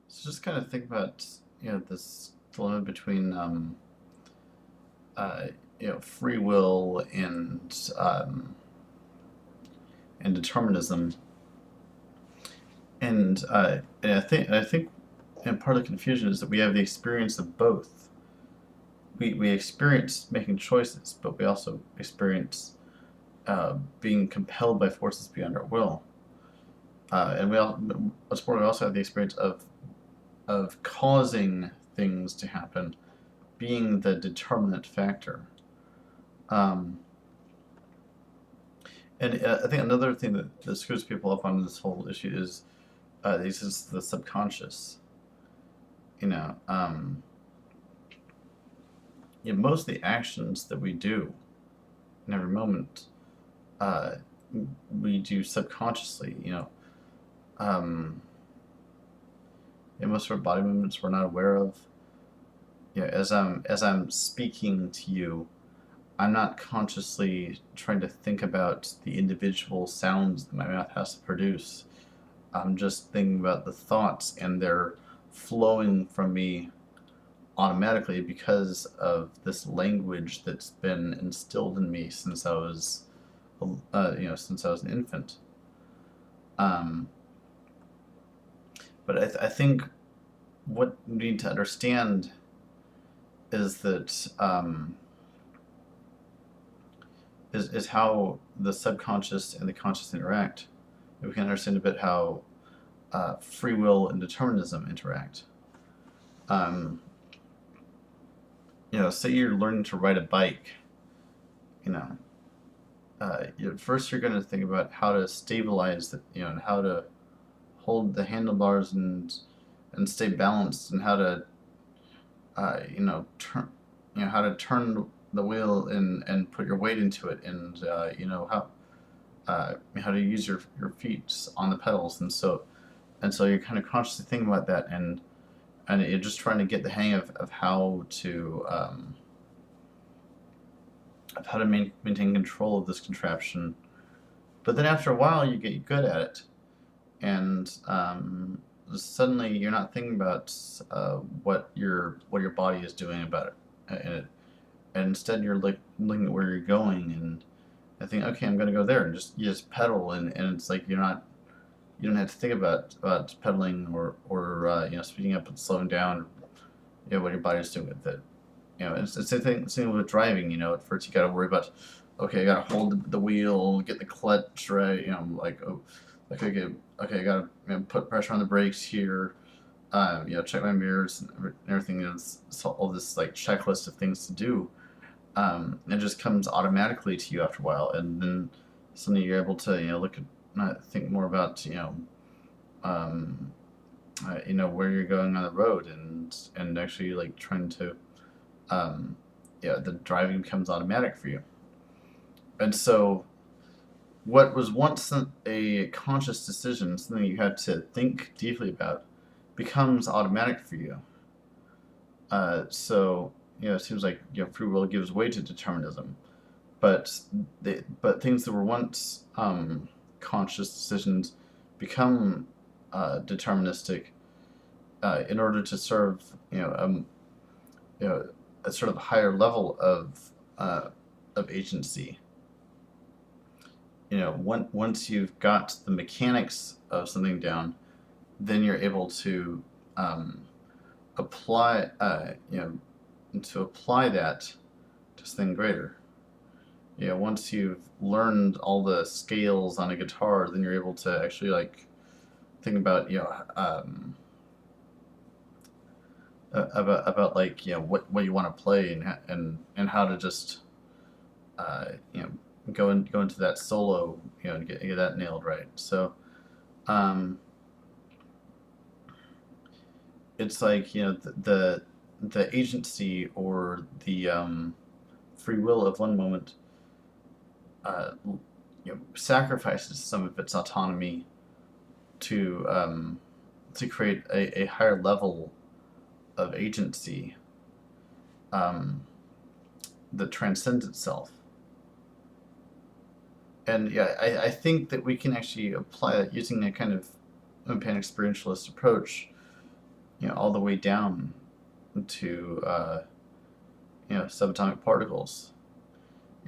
So just kind of think about this dilemma between uh, free will and determinism, and I think and part of the confusion is that we have the experience of both. We experience making choices, but we also experience being compelled by forces beyond our will, and we also have the experience of causing things to happen, being the determinant factor. Um, and I think another thing that screws people up on this whole issue is this is the subconscious. You know, um, most of the actions that we do in every moment, uh, we do subconsciously. Um, most of our body movements we're not aware of. As I'm speaking to you, I'm not consciously trying to think about the individual sounds that my mouth has to produce. I'm just thinking about the thoughts, and they're flowing from me automatically because of this language that's been instilled in me since I was, since I was an infant. Um, but I think what we need to understand is that is how the subconscious and the conscious interact. We can understand a bit how free will and determinism interact. Um, say you're learning to ride a bike. You know, first you're going to think about how to stabilize and how to hold the handlebars and stay balanced, and how to turn, how to turn the wheel and put your weight into it, and how to use your feet on the pedals, and so you're kind of consciously thinking about that, and you're just trying to get the hang of how to maintain control of this contraption. But then after a while, you get good at it, and suddenly you're not thinking about what your body is doing about it, and instead you're like looking at where you're going, and I think, okay, I'm gonna go there, and you just pedal, and it's like you don't have to think about pedaling or speeding up and slowing down, what your body's doing with it. It's the same thing with driving. At first you got to worry about, okay, I got to hold the wheel, get the clutch right. Like, oh, okay, I got to put pressure on the brakes here. Check my mirrors and everything. It's all this like checklist of things to do. It just comes automatically to you after a while, and then suddenly you're able to look at, think more about um, where you're going on the road, and actually like trying to the driving becomes automatic for you. And so what was once a conscious decision, something you had to think deeply about, becomes automatic for you. So it seems like free will gives way to determinism, but things that were once conscious decisions become deterministic in order to serve a sort of higher level of agency. Once you've got the mechanics of something down, then you're able to apply that to something greater. Once you've learned all the scales on a guitar, then you're able to actually like think about about like what you want to play, and how to just uh, you know go into that solo, and get that nailed right. So um, it's like the agency or the free will of one moment uh, sacrifices some of its autonomy to create a higher level of agency um, that transcends itself. And yeah, I think that we can actually apply that using a kind of pan experientialist approach all the way down to subatomic particles.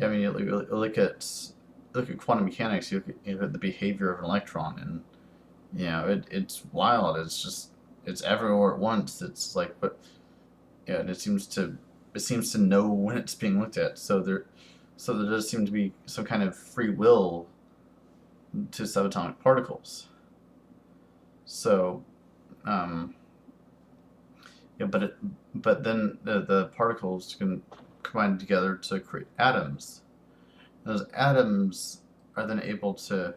I mean, you look at quantum mechanics. You look at the behavior of an electron, and it's wild. It's everywhere at once. It's like, but yeah, and it seems to know when it's being looked at. So there does seem to be some kind of free will to subatomic particles. So, um, but then the particles can combine together to create atoms. Those atoms are then able to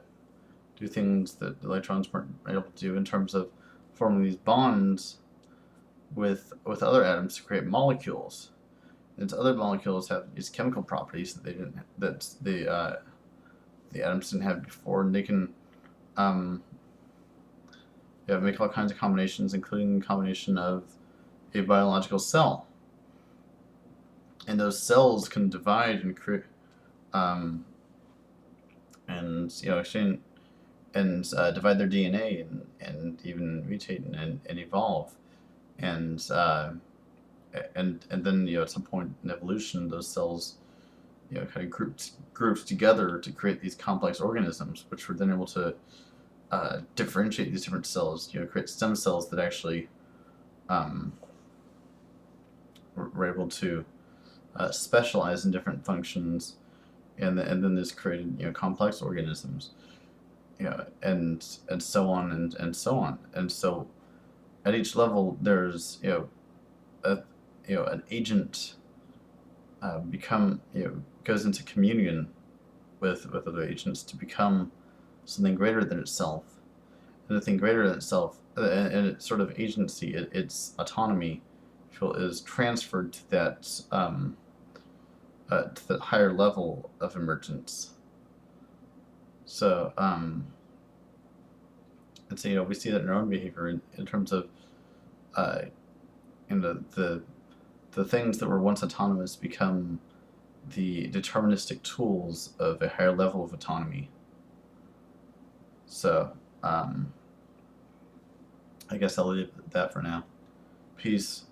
do things that the electrons weren't able to do in terms of forming these bonds with other atoms to create molecules. And other molecules have these chemical properties that the atoms didn't have before, and they can um, make all kinds of combinations, including the combination of a biological cell. And those cells can divide and create, and exchange and divide their DNA and even mutate and evolve, and and then at some point in evolution, those cells kind of groups together to create these complex organisms, which were then able to differentiate these different cells, create stem cells that actually were able to specialize in different functions, and then this created complex organisms, and so on and so on. And so at each level, there's an agent goes into communion with other agents to become something greater than itself, and the thing greater than itself, and its sort of agency, its autonomy, is transferred to that higher level of emergence. So, and so we see that in our own behavior in terms of the things that were once autonomous become the deterministic tools of a higher level of autonomy. So, I guess I'll leave it at that for now. Peace.